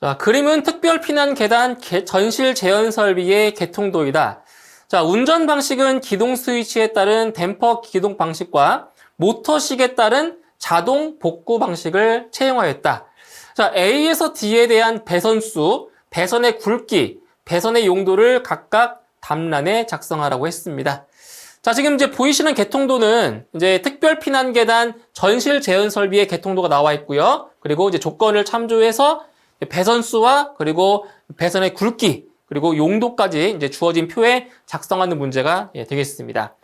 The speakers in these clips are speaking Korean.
자, 그림은 특별 피난 계단 전실 제한 설비의 개통도이다. 자, 운전 방식은 기동 스위치에 따른 댐퍼 기동 방식과 모터식에 따른 자동 복구 방식을 채용하였다. 자, A에서 D에 대한 배선수, 배선의 굵기, 배선의 용도를 각각 답란에 작성하라고 했습니다. 자, 지금 이제 보이시는 개통도는 이제 특별 피난 계단 전실 제한 설비의 개통도가 나와 있고요. 그리고 이제 조건을 참조해서 배선수와 그리고 배선의 굵기, 그리고 용도까지 이제 주어진 표에 작성하는 문제가 되겠습니다.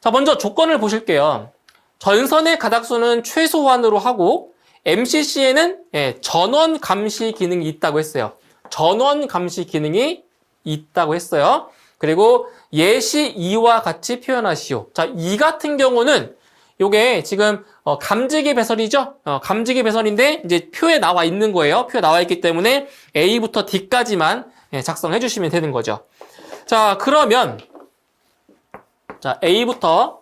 자, 먼저 조건을 보실게요. 전선의 가닥수는 최소한으로 하고 MCC에는 전원 감시 기능이 있다고 했어요. 전원 감시 기능이 있다고 했어요. 그리고 예시 2와 같이 표현하시오. 자, 2 같은 경우는 요게 지금 감지기 배선이죠. 감지기 배선인데 이제 표에 나와 있는 거예요. 표에 나와 있기 때문에 A부터 D까지만 작성해 주시면 되는 거죠. 자, 그러면 자, A부터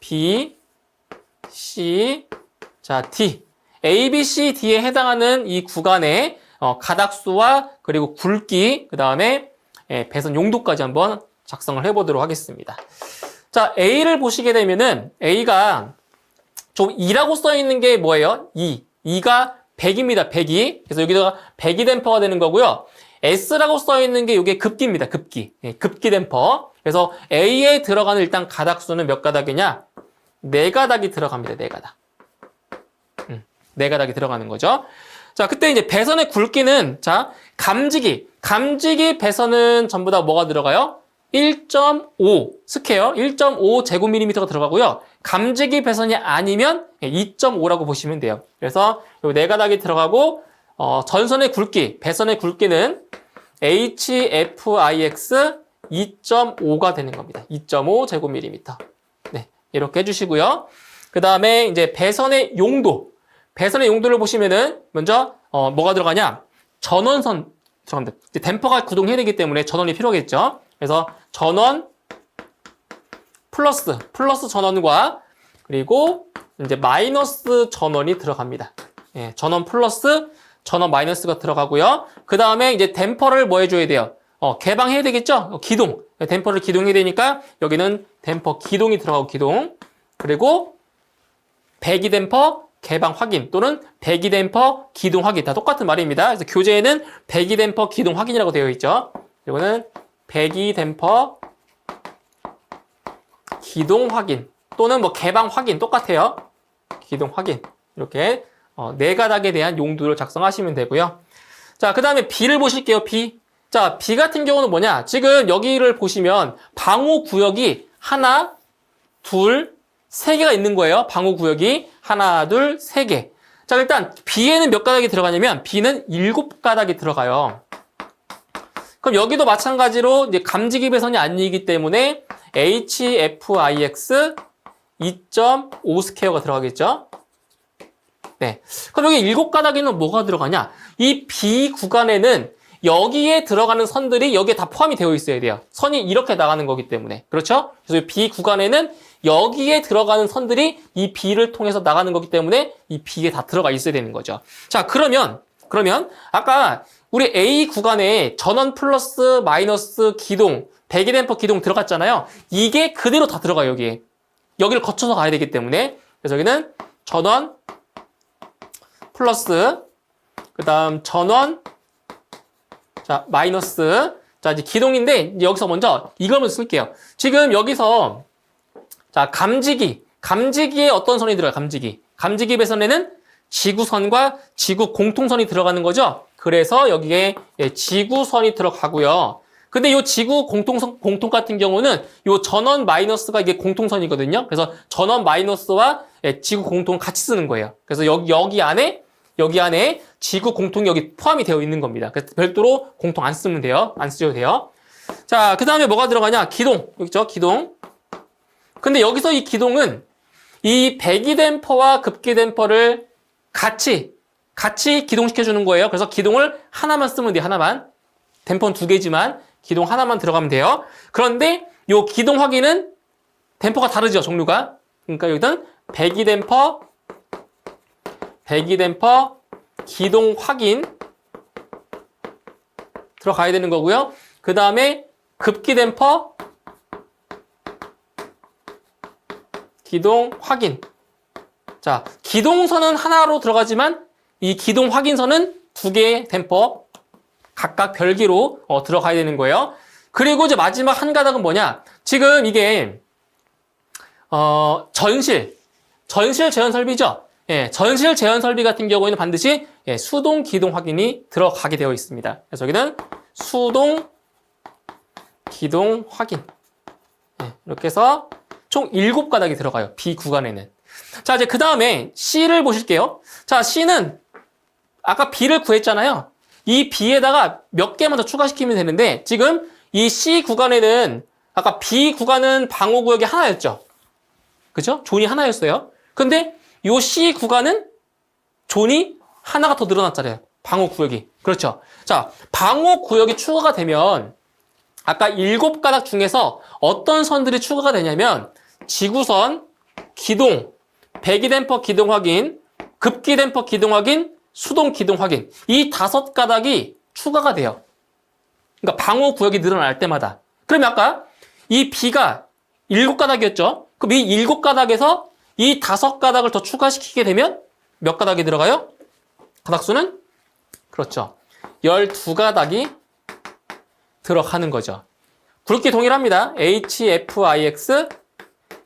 B, C, 자, D. A, B, C, D에 해당하는 이 구간의 가닥수와 그리고 굵기, 그 다음에 배선 용도까지 한번 작성을 해보도록 하겠습니다. 자, A를 보시게 되면은 A가 좀 2라고 써 있는 게 뭐예요? 2. 2가 100입니다. 100이. 그래서 여기다가 100이 댐퍼가 되는 거고요. S라고 써 있는 게 이게 급기입니다. 급기. 급기 댐퍼. 그래서 A에 들어가는 일단 가닥수는 몇 가닥이냐? 4가닥이 들어갑니다. 4가닥. 4가닥이 들어가는 거죠. 자, 그때 이제 배선의 굵기는 자, 감지기 배선은 전부 다 뭐가 들어가요? 1.5 스퀘어, 1.5 제곱밀리미터가 들어가고요. 감지기 배선이 아니면 2.5라고 보시면 돼요. 그래서 요 4가닥이 들어가고 전선의 굵기, 배선의 굵기는 HFIX 2.5가 되는 겁니다. 2.5 제곱밀리미터. 네, 이렇게 해주시고요. 그 다음에 이제 배선의 용도를 보시면은 먼저 뭐가 들어가냐? 전원선 들어갑니다. 댐퍼가 구동해야 되기 때문에 전원이 필요하겠죠. 그래서 전원 플러스 전원과 그리고 이제 마이너스 전원이 들어갑니다. 예, 전원 플러스 전원 마이너스가 들어가고요. 그 다음에 이제 댐퍼를 뭐 해줘야 돼요? 개방해야 되겠죠? 기동. 댐퍼를 기동해야 되니까 여기는 댐퍼 기동이 들어가고 기동. 그리고 배기 댐퍼 개방 확인 또는 배기 댐퍼 기동 확인 다 똑같은 말입니다. 그래서 교재에는 배기 댐퍼 기동 확인이라고 되어 있죠. 이거는 배기 댐퍼 기동 확인 또는 뭐 개방 확인 똑같아요. 기동 확인 이렇게 4가닥에 대한 용도를 작성하시면 되고요. 자, 그 다음에 B를 보실게요. B. 자, B 같은 경우는 뭐냐? 지금 여기를 보시면 방호 구역이 하나, 둘, 3개가 있는 거예요. 방호 구역이 하나, 둘, 3개. 자, 일단 B에는 몇 가닥이 들어가냐면 B는 7가닥이 들어가요. 그럼 여기도 마찬가지로 이제 감지기 배선이 아니기 때문에 HFIX 2.5 스퀘어가 들어가겠죠. 네. 그럼 여기 7가닥에는 뭐가 들어가냐? 이 B 구간에는 여기에 들어가는 선들이 여기에 다 포함이 되어 있어야 돼요. 선이 이렇게 나가는 거기 때문에. 그렇죠? 그래서 B 구간에는 여기에 들어가는 선들이 이 B를 통해서 나가는 거기 때문에 이 B에 다 들어가 있어야 되는 거죠. 자, 그러면 아까 우리 A 구간에 전원 플러스 마이너스 기동, 배기 댐퍼 기동 들어갔잖아요. 이게 그대로 다 들어가요, 여기에. 여기를 거쳐서 가야 되기 때문에. 그래서 여기는 전원 플러스 그다음 전원 자, 마이너스 자, 이제 기동인데 여기서 먼저 이걸 먼저 쓸게요. 지금 여기서 자, 감지기에 어떤 선이 들어가요? 감지기 배선에는 지구선과 지구 공통선이 들어가는 거죠. 그래서 여기에 지구선이 들어가고요. 근데 이 지구 공통 같은 경우는 이 전원 마이너스가 이게 공통선이거든요. 그래서 전원 마이너스와 지구 공통을 같이 쓰는 거예요. 그래서 여기 안에 지구 공통이 여기 포함이 되어 있는 겁니다. 그래서 별도로 공통 안 쓰면 돼요. 안 쓰셔도 돼요. 자, 그 다음에 뭐가 들어가냐? 기동. 여기 있죠? 기동. 근데 여기서 이 기동은 이 배기 댐퍼와 급기 댐퍼를 같이 기동시켜주는 거예요. 그래서 기동을 하나만 쓰면 돼요. 하나만. 댐퍼는 2개지만 기동 하나만 들어가면 돼요. 그런데 이 기동 확인은 댐퍼가 다르죠. 종류가. 그러니까 여기는 배기 댐퍼 기동 확인 들어가야 되는 거고요. 그 다음에 급기 댐퍼, 기동 확인. 자, 기동선은 하나로 들어가지만 이 기동 확인선은 두 개의 댐퍼 각각 별개로 들어가야 되는 거예요. 그리고 이제 마지막 한 가닥은 뭐냐? 지금 이게 전실 제한 설비죠. 예, 전실 제한 설비 같은 경우에는 반드시 수동 기동 확인이 들어가게 되어 있습니다. 그래서 여기는 수동 기동 확인. 예, 이렇게 해서 총 7가닥이 들어가요. B 구간에는. 자, 이제 그 다음에 C를 보실게요. 자, C는 아까 B를 구했잖아요. 이 B에다가 몇 개만 더 추가시키면 되는데 지금 이 C 구간에는 아까 B 구간은 방호 구역이 하나였죠. 그죠? 존이 하나였어요. 근데 이 C 구간은 존이 하나가 더 늘어났잖아요. 방호 구역이. 그렇죠. 자, 방호 구역이 추가가 되면 아까 7가닥 중에서 어떤 선들이 추가가 되냐면 지구선, 기동, 배기댐퍼 기동 확인, 급기댐퍼 기동 확인, 수동 기동 확인. 이 5가닥이 추가가 돼요. 그러니까 방호 구역이 늘어날 때마다. 그러면 아까 이 B가 7가닥이었죠? 그럼 이 7가닥에서 이 5가닥을 더 추가시키게 되면 몇 가닥이 들어가요? 가닥수는? 그렇죠. 12가닥이 들어가는 거죠. 굵기 동일합니다. HFIX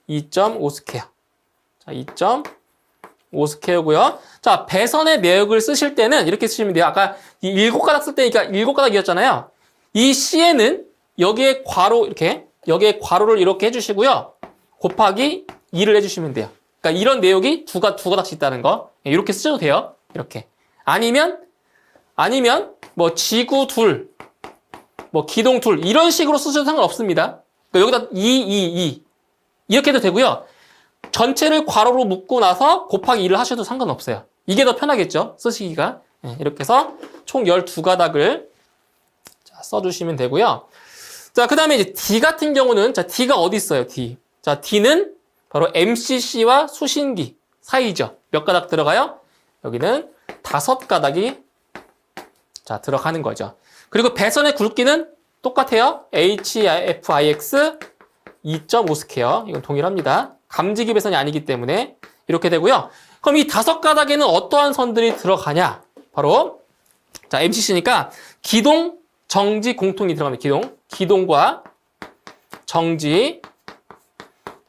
2.5 스퀘어. 자, 2.5 스퀘어고요. 자, 배선의 내역을 쓰실 때는 이렇게 쓰시면 돼요. 아까 이 7가닥 쓸 때니까 7가닥이었잖아요. 이 C에는 여기에 괄호 여기에 괄호를 이렇게 해주시고요. 곱하기 2를 해주시면 돼요. 그러니까 이런 내역이 두 가닥씩 있다는 거. 이렇게 쓰셔도 돼요. 이렇게. 아니면 뭐 지구 둘, 뭐 기동 둘 이런 식으로 쓰셔도 상관없습니다. 그러니까 여기다 2 이렇게 해도 되고요. 전체를 괄호로 묶고 나서 곱하기 2를 하셔도 상관없어요. 이게 더 편하겠죠? 쓰시기가. 이렇게 해서 총 12가닥을 써주시면 되고요. 자, 그 다음에 이제 D 같은 경우는, 자, D가 어디 있어요? D. 자, D는 바로 MCC와 수신기 사이죠. 몇 가닥 들어가요? 여기는 5가닥이 자, 들어가는 거죠. 그리고 배선의 굵기는 똑같아요. HFIX 2.5 스퀘어. 이건 동일합니다. 감지기 배선이 아니기 때문에 이렇게 되고요. 그럼 이 5가닥에는 어떠한 선들이 들어가냐? 바로 자, MCC니까 기동, 정지, 공통이 들어갑니다. 기동과 정지,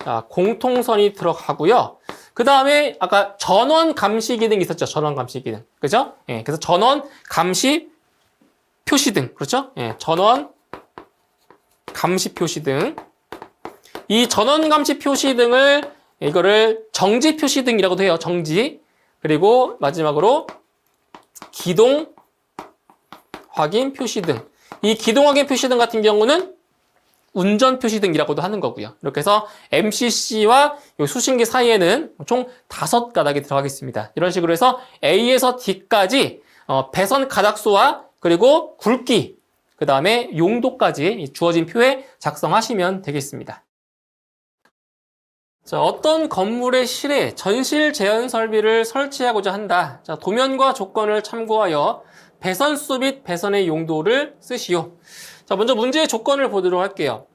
자, 공통선이 들어가고요. 그 다음에 아까 전원 감시 기능이 있었죠. 전원 감시 기능. 그죠? 예, 그래서 전원 감시 표시등. 그렇죠? 예, 전원 감시 표시등. 이 전원 감시 표시등을 이거를 정지 표시등이라고도 해요. 정지. 그리고 마지막으로 기동 확인 표시등. 이 기동 확인 표시등 같은 경우는 운전 표시등이라고도 하는 거고요. 이렇게 해서 MCC와 수신기 사이에는 총 5가닥이 들어가겠습니다. 이런 식으로 해서 A에서 D까지 배선 가닥수와 그리고 굵기, 그 다음에 용도까지 주어진 표에 작성하시면 되겠습니다. 자, 어떤 건물의 실에 전실 제한 설비를 설치하고자 한다. 자, 도면과 조건을 참고하여 배선수 및 배선의 용도를 쓰시오. 자, 먼저 문제의 조건을 보도록 할게요.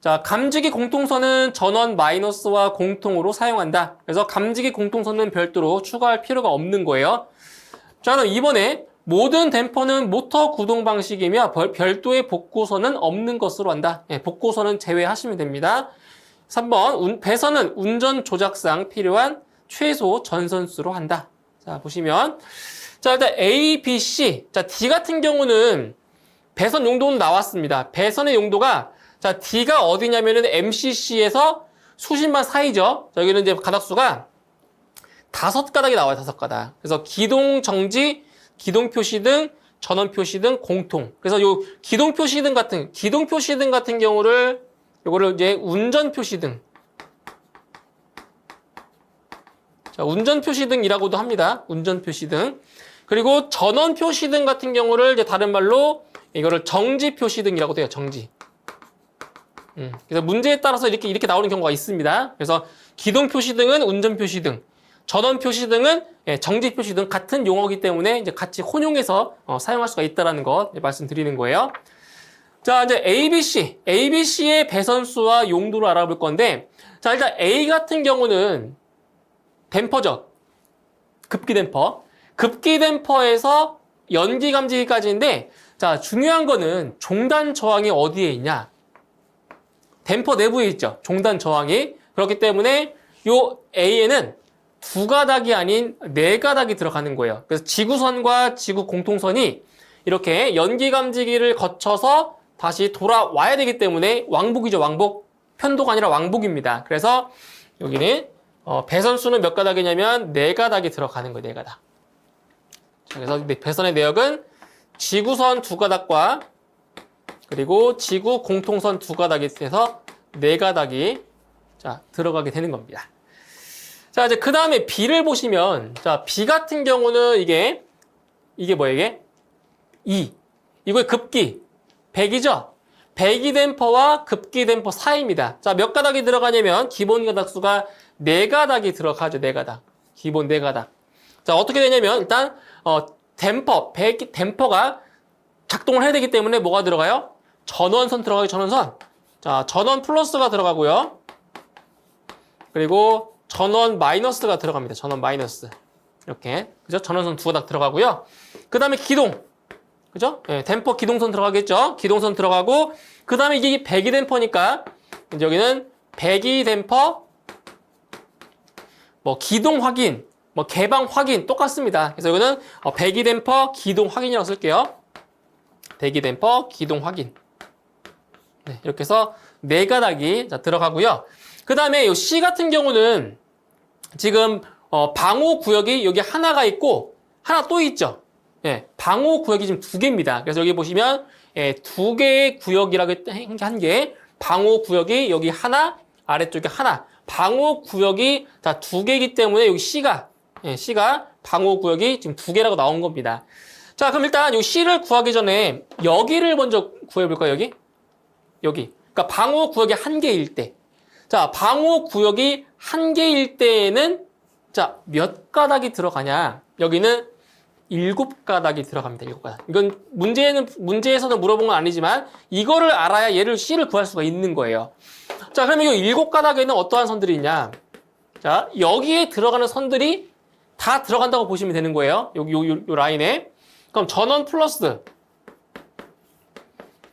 자, 감지기 공통선은 전원 마이너스와 공통으로 사용한다. 그래서 감지기 공통선은 별도로 추가할 필요가 없는 거예요. 자, 그럼 이번에 모든 댐퍼는 모터 구동 방식이며 별도의 복구선은 없는 것으로 한다. 예, 복구선은 제외하시면 됩니다. 3번, 배선은 운전 조작상 필요한 최소 전선수로 한다. 자, 보시면. 자, 일단 A, B, C. 자, D 같은 경우는 배선 용도는 나왔습니다. 배선의 용도가, 자, D가 어디냐면은 MCC에서 수신반 사이죠. 자, 여기는 이제 가닥수가 5가닥이 나와요, 5가닥. 그래서 기동 정지, 기동 표시등, 전원 표시등, 공통. 그래서 요 기동 표시등 같은 경우를 요거를 이제 운전 표시등. 자, 운전 표시등이라고도 합니다. 운전 표시등. 그리고 전원 표시등 같은 경우를 이제 다른 말로 이거를 정지 표시등이라고도 해요. 정지. 그래서 문제에 따라서 이렇게 나오는 경우가 있습니다. 그래서 기동 표시등은 운전 표시등, 전원 표시 등은 정지 표시 등 같은 용어이기 때문에 이제 같이 혼용해서 사용할 수가 있다는 것 말씀드리는 거예요. 자, 이제 ABC의 배선수와 용도를 알아볼 건데, 자, 일단 A 같은 경우는 댐퍼죠. 급기 댐퍼. 급기 댐퍼에서 연기 감지기까지인데, 자, 중요한 거는 종단 저항이 어디에 있냐? 댐퍼 내부에 있죠. 종단 저항이. 그렇기 때문에 요 A에는 2가닥이 아닌 4가닥이 들어가는 거예요. 그래서 지구선과 지구 공통선이 이렇게 연기 감지기를 거쳐서 다시 돌아와야 되기 때문에 왕복이죠. 왕복. 편도가 아니라 왕복입니다. 그래서 여기는 배선수는 몇 가닥이냐면 4가닥이 들어가는 거예요. 4가닥. 그래서 배선의 내역은 지구선 2가닥과 그리고 지구 공통선 2가닥이 돼서 4가닥이 자, 들어가게 되는 겁니다. 자, 이제 그 다음에 B를 보시면, 자, B 같은 경우는 이게 뭐예요, 이게? 2. 이거의 급기. 100이죠? 배기 댐퍼와 급기 댐퍼 사이입니다. 자, 몇 가닥이 들어가냐면, 기본 가닥수가 4가닥이 들어가죠, 4가닥. 기본 4가닥. 자, 어떻게 되냐면, 일단, 댐퍼가 작동을 해야 되기 때문에 뭐가 들어가요? 전원선 들어가요, 전원선. 자, 전원 플러스가 들어가고요. 그리고 전원 마이너스가 들어갑니다. 전원 마이너스. 이렇게. 그죠? 전원선 2가닥 들어가고요. 그 다음에 기동. 그죠? 네, 댐퍼 기동선 들어가겠죠? 기동선 들어가고, 그 다음에 이게 배기 댐퍼니까, 이제 여기는 배기 댐퍼, 기동 확인, 개방 확인 똑같습니다. 그래서 여기는 배기 댐퍼 기동 확인이라고 쓸게요. 배기 댐퍼 기동 확인. 네, 이렇게 해서 4가닥이 들어가고요. 그 다음에 이 C 같은 경우는 지금 방호 구역이 여기 하나가 있고 하나 또 있죠. 예, 방호 구역이 지금 2개입니다. 그래서 여기 보시면 2개의 구역이라고 한 게 방호 구역이 여기 하나, 아래쪽에 하나. 방호 구역이 다 2개이기 때문에 여기 C가 방호 구역이 지금 2개라고 나온 겁니다. 자, 그럼 일단 이 C를 구하기 전에 여기를 먼저 구해볼까요? 여기. 그러니까 방호 구역이 1개일 때. 자, 방호 구역이 1개일 때에는 자, 몇 가닥이 들어가냐? 여기는 7가닥이 들어갑니다. 7가닥. 이건 문제에서는 물어본 건 아니지만 이거를 알아야 얘를 C를 구할 수가 있는 거예요. 자, 그러면 이 7가닥에는 어떠한 선들이 있냐? 자, 여기에 들어가는 선들이 다 들어간다고 보시면 되는 거예요. 여기 요 라인에. 그럼 전원 플러스.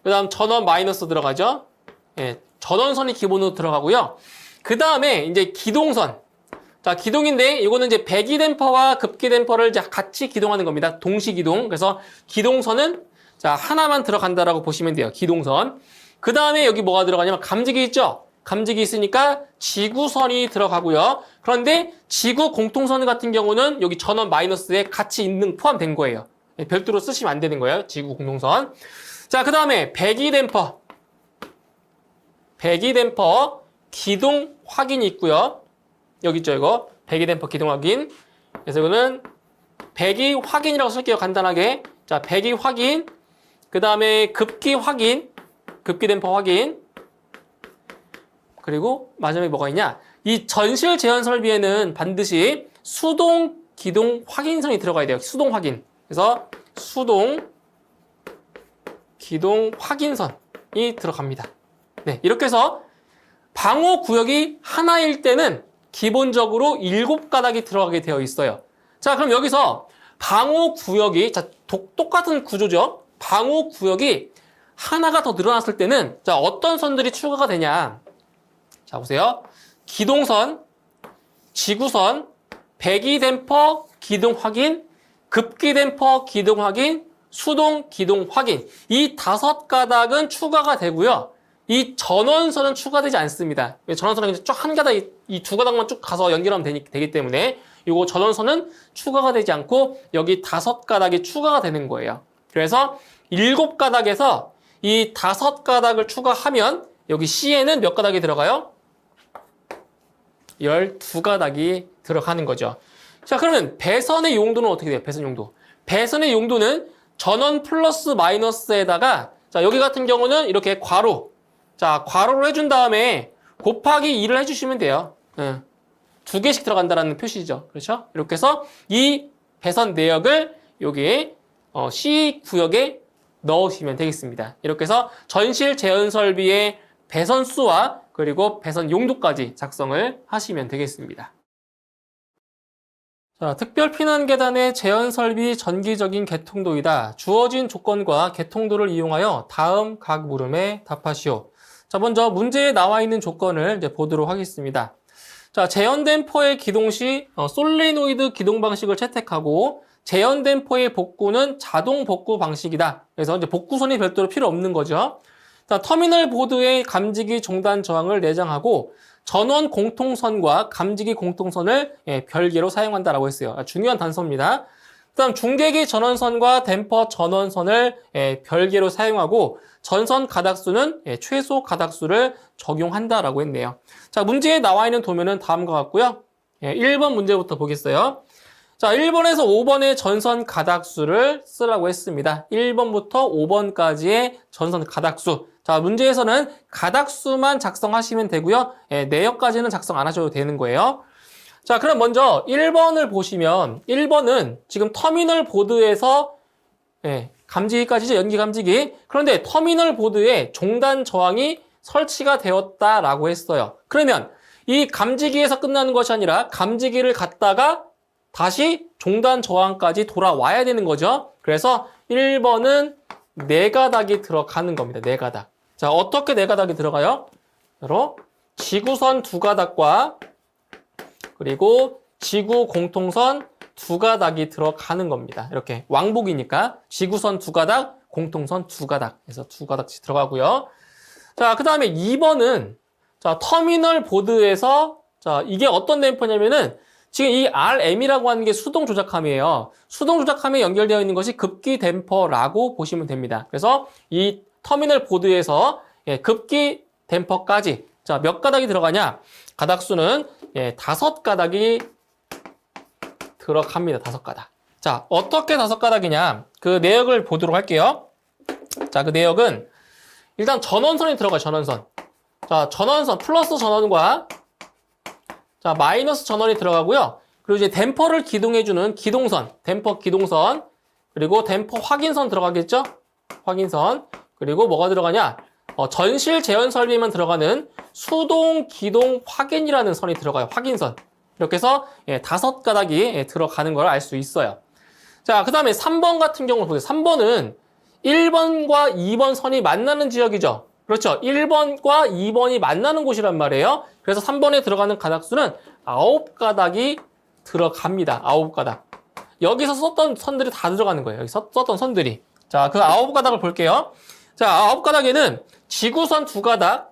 그다음 전원 마이너스 들어가죠. 예, 전원선이 기본으로 들어가고요. 그 다음에 이제 기동선. 자, 기동인데 이거는 이제 배기 댐퍼와 급기 댐퍼를 이제 같이 기동하는 겁니다. 동시 기동. 그래서 기동선은 자, 하나만 들어간다라고 보시면 돼요. 기동선. 그 다음에 여기 뭐가 들어가냐면 감지기 있죠? 감지기 있으니까 지구선이 들어가고요. 그런데 지구 공통선 같은 경우는 여기 전원 마이너스에 같이 포함된 거예요. 별도로 쓰시면 안 되는 거예요. 지구 공통선. 자, 그 다음에 배기 댐퍼 기동 확인이 있고요. 여기 있죠, 이거. 배기 댐퍼 기동 확인. 그래서 이거는 배기 확인이라고 쓸게요, 간단하게. 자, 배기 확인. 그 다음에 급기 확인. 급기 댐퍼 확인. 그리고 마지막에 뭐가 있냐? 이 전실 제한 설비에는 반드시 수동 기동 확인선이 들어가야 돼요. 수동 확인. 그래서 수동 기동 확인선이 들어갑니다. 네, 이렇게 해서 방호 구역이 하나일 때는 기본적으로 7가닥이 들어가게 되어 있어요. 자, 그럼 여기서 방호 구역이 자, 똑같은 구조죠. 방호 구역이 하나가 더 늘어났을 때는 자, 어떤 선들이 추가가 되냐? 자, 보세요. 기동선, 지구선, 배기 댐퍼 기동 확인, 급기 댐퍼 기동 확인, 수동 기동 확인. 이 5가닥은 추가가 되고요. 이 전원선은 추가되지 않습니다. 전원선은 이제 쭉 한 가닥, 이 2가닥만 쭉 가서 연결하면 되기 때문에 이거 전원선은 추가가 되지 않고 여기 5가닥이 추가가 되는 거예요. 그래서 7가닥에서 이 5가닥을 추가하면 여기 C에는 몇 가닥이 들어가요? 12가닥이 들어가는 거죠. 자, 그러면 배선의 용도는 어떻게 돼요? 배선 용도. 배선의 용도는 전원 플러스 마이너스에다가 자, 여기 같은 경우는 이렇게 괄호. 자, 괄호를 해준 다음에 곱하기 2를 해주시면 돼요. 2개씩 들어간다라는 표시죠. 그렇죠? 이렇게 해서 이 배선 내역을 여기 C 구역에 넣으시면 되겠습니다. 이렇게 해서 전실 재현 설비의 배선 수와 그리고 배선 용도까지 작성을 하시면 되겠습니다. 자, 특별 피난 계단의 재현 설비 전기적인 개통도이다. 주어진 조건과 개통도를 이용하여 다음 각 물음에 답하시오. 자, 먼저 문제에 나와 있는 조건을 이제 보도록 하겠습니다. 자, 재현된 포의 기동 시 솔레노이드 기동 방식을 채택하고 재현된 포의 복구는 자동 복구 방식이다. 그래서 이제 복구선이 별도로 필요 없는 거죠. 자, 터미널 보드의 감지기 종단 저항을 내장하고 전원 공통선과 감지기 공통선을 별개로 사용한다라고 했어요. 중요한 단서입니다. 그다음 중계기 전원선과 댐퍼 전원선을 별개로 사용하고 전선 가닥수는 최소 가닥수를 적용한다라고 했네요. 자, 문제에 나와 있는 도면은 다음과 같고요. 1번 문제부터 보겠어요. 자, 1번에서 5번의 전선 가닥수를 쓰라고 했습니다. 1번부터 5번까지의 전선 가닥수. 자, 문제에서는 가닥수만 작성하시면 되고요. 내역까지는 작성 안 하셔도 되는 거예요. 자, 그럼 먼저 1번을 보시면 1번은 지금 터미널 보드에서 감지기까지죠. 연기 감지기. 그런데 터미널 보드에 종단 저항이 설치가 되었다라고 했어요. 그러면 이 감지기에서 끝나는 것이 아니라 감지기를 갖다가 다시 종단 저항까지 돌아와야 되는 거죠. 그래서 1번은 4가닥이 들어가는 겁니다. 4가닥. 자, 어떻게 4가닥이 들어가요? 바로 지구선 2가닥과 그리고 지구 공통선 2가닥이 들어가는 겁니다. 이렇게 왕복이니까 지구선 2가닥, 공통선 2가닥 해서 2가닥씩 들어가고요. 자, 그 다음에 2번은 자, 터미널 보드에서 자, 이게 어떤 댐퍼냐면은 지금 이 RM이라고 하는 게 수동 조작함이에요. 수동 조작함에 연결되어 있는 것이 급기 댐퍼라고 보시면 됩니다. 그래서 이 터미널 보드에서 급기 댐퍼까지 자, 몇 가닥이 들어가냐? 가닥수는 5가닥이 들어갑니다. 5가닥. 자, 어떻게 5가닥이냐? 그 내역을 보도록 할게요. 자, 그 내역은 일단 전원선이 들어가요. 전원선. 자, 전원선 플러스 전원과 자, 마이너스 전원이 들어가고요. 그리고 이제 댐퍼를 기동해주는 기동선, 댐퍼 기동선, 그리고 댐퍼 확인선 들어가겠죠? 확인선. 그리고 뭐가 들어가냐? 전실 재현 설비에만 들어가는 수동 기동 확인이라는 선이 들어가요. 확인선. 이렇게 해서 5가닥이 들어가는 걸 알 수 있어요. 자, 그 다음에 3번 같은 경우를 보세요. 3번은 1번과 2번 선이 만나는 지역이죠. 그렇죠. 1번과 2번이 만나는 곳이란 말이에요. 그래서 3번에 들어가는 가닥수는 9가닥이 들어갑니다. 9가닥. 여기서 썼던 선들이 다 들어가는 거예요. 여기 썼던 선들이. 자, 그 9가닥을 볼게요. 자, 9가닥에는 지구선 2가닥.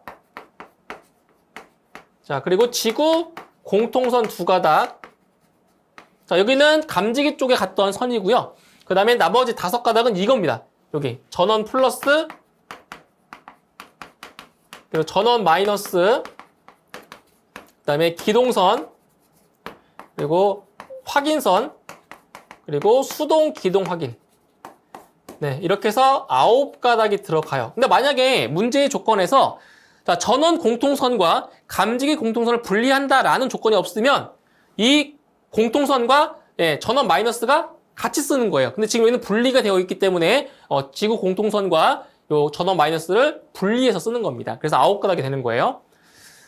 자, 그리고 지구 공통선 2가닥. 자, 여기는 감지기 쪽에 갔던 선이고요. 그 다음에 나머지 5가닥은 이겁니다. 여기 전원 플러스 그리고 전원 마이너스, 그 다음에 기동선, 그리고 확인선, 그리고 수동 기동 확인. 네, 이렇게 해서 9가닥이 들어가요. 근데 만약에 문제의 조건에서 자, 전원 공통선과 감지기 공통선을 분리한다라는 조건이 없으면 이 공통선과 전원 마이너스가 같이 쓰는 거예요. 근데 지금 여기는 분리가 되어 있기 때문에 지구 공통선과 요 전원 마이너스를 분리해서 쓰는 겁니다. 그래서 9가닥이 되는 거예요.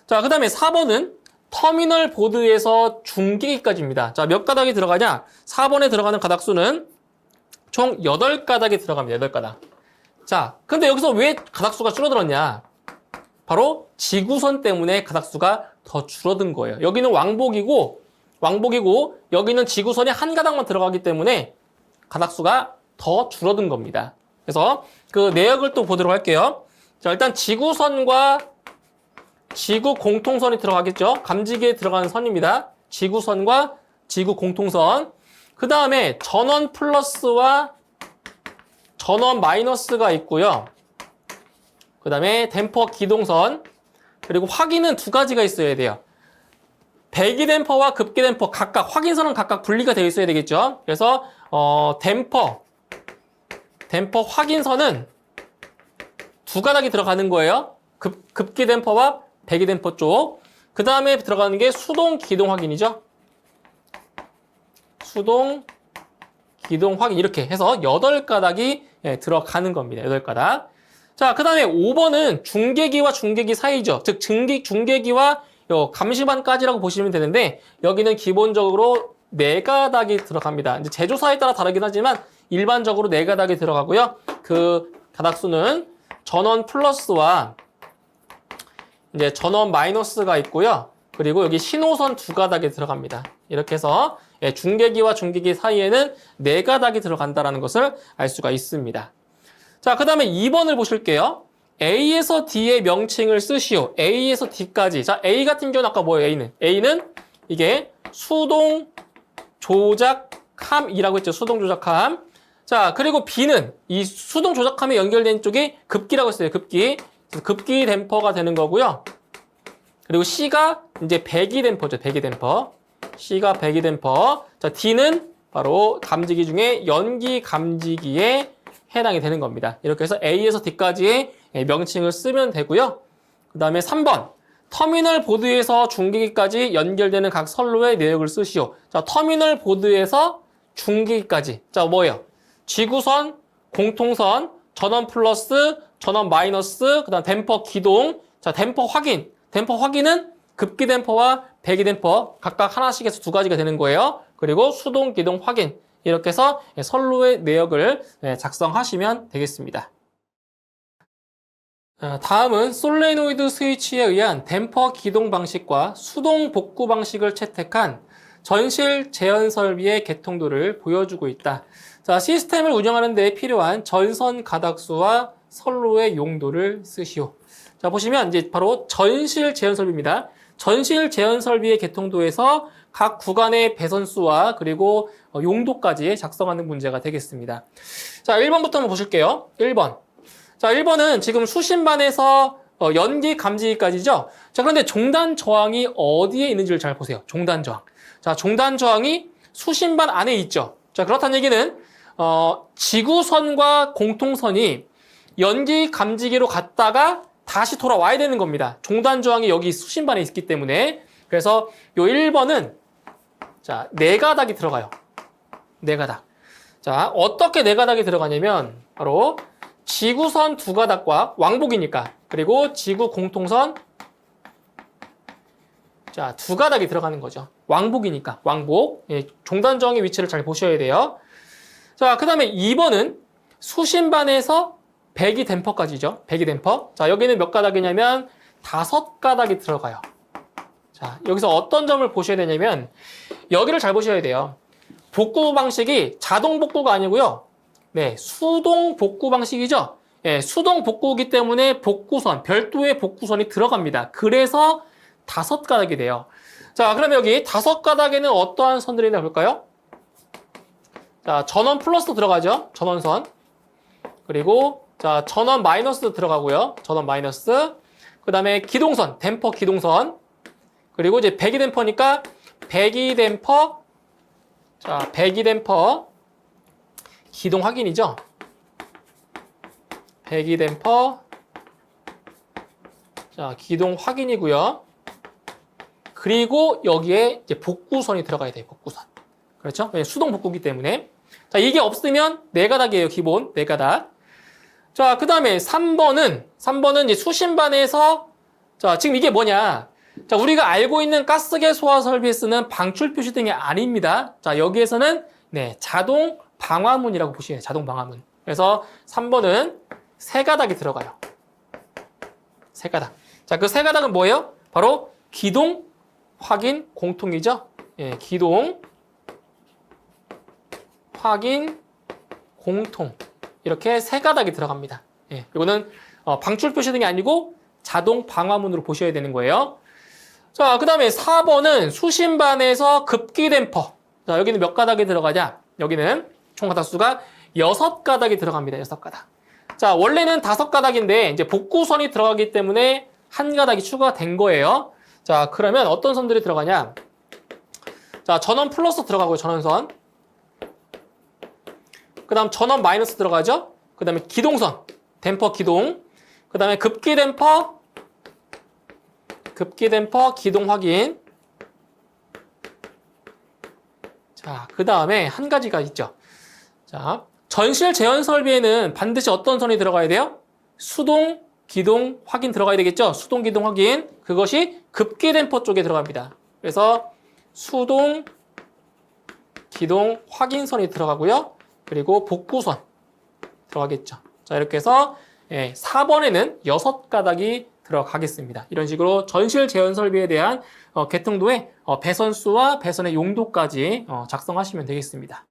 자, 그 다음에 4번은 터미널 보드에서 중계기까지입니다. 자, 몇 가닥이 들어가냐? 4번에 들어가는 가닥수는 총 8가닥이 들어갑니다. 8가닥. 자, 근데 여기서 왜 가닥수가 줄어들었냐? 바로 지구선 때문에 가닥수가 더 줄어든 거예요. 여기는 왕복이고 여기는 지구선이 한 가닥만 들어가기 때문에 가닥수가 더 줄어든 겁니다. 그래서 그 내역을 또 보도록 할게요. 자, 일단 지구선과 지구 공통선이 들어가겠죠. 감지기에 들어가는 선입니다. 지구선과 지구 공통선. 그 다음에 전원 플러스와 전원 마이너스가 있고요. 그 다음에 댐퍼 기동선. 그리고 확인은 2가지가 있어야 돼요. 배기 댐퍼와 급기 댐퍼 각각 확인선은 각각 분리가 되어 있어야 되겠죠. 그래서 댐퍼 확인선은 2가닥이 들어가는 거예요. 급기 댐퍼와 배기 댐퍼 쪽. 그 다음에 들어가는 게 수동 기동 확인이죠. 수동 기동 확인 이렇게 해서 8가닥이 들어가는 겁니다. 8가닥. 자, 그 다음에 5번은 중계기와 중계기 사이죠. 즉 중계기와 감시반까지라고 보시면 되는데 여기는 기본적으로 4가닥이 들어갑니다. 이제 제조사에 따라 다르긴 하지만 일반적으로 4가닥이 들어가고요. 그 가닥수는 전원 플러스와 이제 전원 마이너스가 있고요. 그리고 여기 신호선 2가닥이 들어갑니다. 이렇게 해서 중계기와 중계기 사이에는 4가닥이 들어간다는 것을 알 수가 있습니다. 자, 그 다음에 2번을 보실게요. A에서 D의 명칭을 쓰시오. A에서 D까지. 자, A 같은 경우는 아까 뭐예요? A는 이게 수동 조작함이라고 했죠. 수동 조작함. 자, 그리고 B는 이 수동 조작함에 연결된 쪽이 급기라고 했어요. 급기. 급기 댐퍼가 되는 거고요. 그리고 C가 이제 배기 댐퍼죠. 배기 댐퍼. C가 배기 댐퍼. 자, D는 바로 감지기 중에 연기 감지기에 해당이 되는 겁니다. 이렇게 해서 A에서 D까지의 명칭을 쓰면 되고요. 그 다음에 3번. 터미널 보드에서 중계기까지 연결되는 각 선로의 내역을 쓰시오. 자, 터미널 보드에서 중계기까지. 자, 뭐예요? 지구선, 공통선, 전원 플러스, 전원 마이너스, 그 다음 댐퍼 기동. 자, 댐퍼 확인. 댐퍼 확인은 급기 댐퍼와 배기 댐퍼 각각 하나씩 해서 2가지가 되는 거예요. 그리고 수동 기동 확인. 이렇게 해서 선로의 내역을 작성하시면 되겠습니다. 다음은 솔레노이드 스위치에 의한 댐퍼 기동 방식과 수동 복구 방식을 채택한 전실 제연 설비의 개통도를 보여주고 있다. 자, 시스템을 운영하는 데 필요한 전선 가닥수와 선로의 용도를 쓰시오. 자, 보시면 이제 바로 전실 제연 설비입니다. 전실 제연 설비의 개통도에서 각 구간의 배선수와 그리고 용도까지 작성하는 문제가 되겠습니다. 자, 1번부터 한번 보실게요. 1번. 자, 1번은 지금 수신반에서 연기 감지기까지죠. 자, 그런데 종단 저항이 어디에 있는지를 잘 보세요. 종단 저항. 자, 종단 저항이 수신반 안에 있죠. 자, 그렇다는 얘기는 지구선과 공통선이 연기 감지기로 갔다가 다시 돌아와야 되는 겁니다. 종단 저항이 여기 수신반에 있기 때문에. 그래서 요 1번은 자, 4가닥이 들어가요. 4가닥. 자, 어떻게 4가닥이 들어가냐면 바로 지구선 2가닥과 왕복이니까. 그리고 지구 공통선 자, 2가닥이 들어가는 거죠. 왕복이니까. 왕복. 예, 종단 저항의 위치를 잘 보셔야 돼요. 자, 그다음에 2번은 수신반에서 배기 댐퍼까지죠. 배기 댐퍼. 자, 여기는 몇 가닥이냐면 5가닥이 들어가요. 자, 여기서 어떤 점을 보셔야 되냐면 여기를 잘 보셔야 돼요. 복구 방식이 자동 복구가 아니고요. 네, 수동 복구 방식이죠. 예, 수동 복구이기 때문에 복구선, 별도의 복구선이 들어갑니다. 그래서 5가닥이 돼요. 자, 그러면 여기 5가닥에는 어떠한 선들이 있나 볼까요? 자, 전원 플러스 들어가죠. 전원선. 그리고 자, 전원 마이너스 들어가고요. 전원 마이너스. 그 다음에 기동선, 댐퍼 기동선. 그리고 이제 배기 댐퍼니까 배기 댐퍼. 자, 배기 댐퍼 기동 확인이죠. 배기 댐퍼 자, 기동 확인이고요. 그리고 여기에 이제 복구선이 들어가야 돼요. 복구선. 그렇죠? 수동 복구기 때문에. 자, 이게 없으면 4가닥이에요. 기본 4가닥. 자, 그 다음에 3번은 이제 수신반에서 자, 지금 이게 뭐냐? 자, 우리가 알고 있는 가스계 소화 설비에 쓰는 방출 표시 등이 아닙니다. 자, 여기에서는 네, 자동 방화문이라고 보시면 돼요. 자동 방화문. 그래서 3번은 3가닥이 들어가요. 3가닥. 자, 그 3가닥은 뭐예요? 바로 기동, 확인, 공통이죠. 예, 기동, 확인, 공통. 이렇게 3가닥이 들어갑니다. 예, 이거는 방출 표시 등이 아니고 자동 방화문으로 보셔야 되는 거예요. 자, 그 다음에 4번은 수신반에서 급기 댐퍼. 자, 여기는 몇 가닥이 들어가냐? 여기는 총 가닥수가 6가닥이 들어갑니다. 6가닥. 자, 원래는 5가닥인데 이제 복구선이 들어가기 때문에 1가닥이 추가된 거예요. 자, 그러면 어떤 선들이 들어가냐? 자, 전원 플러스 들어가고요. 전원선. 그 다음 전원 마이너스 들어가죠? 그 다음에 기동선, 댐퍼 기동. 그 다음에 급기 댐퍼, 급기 댐퍼 기동 확인. 자, 그 다음에 한 가지가 있죠. 자, 전실 제한 설비에는 반드시 어떤 선이 들어가야 돼요? 수동, 기동, 확인 들어가야 되겠죠? 수동, 기동, 확인. 그것이 급기 댐퍼 쪽에 들어갑니다. 그래서 수동, 기동, 확인선이 들어가고요. 그리고 복구선 들어가겠죠. 자, 이렇게 해서 4번에는 6가닥이 들어가겠습니다. 이런 식으로 전실 제한 설비에 대한 개통도의 배선수와 배선의 용도까지 작성하시면 되겠습니다.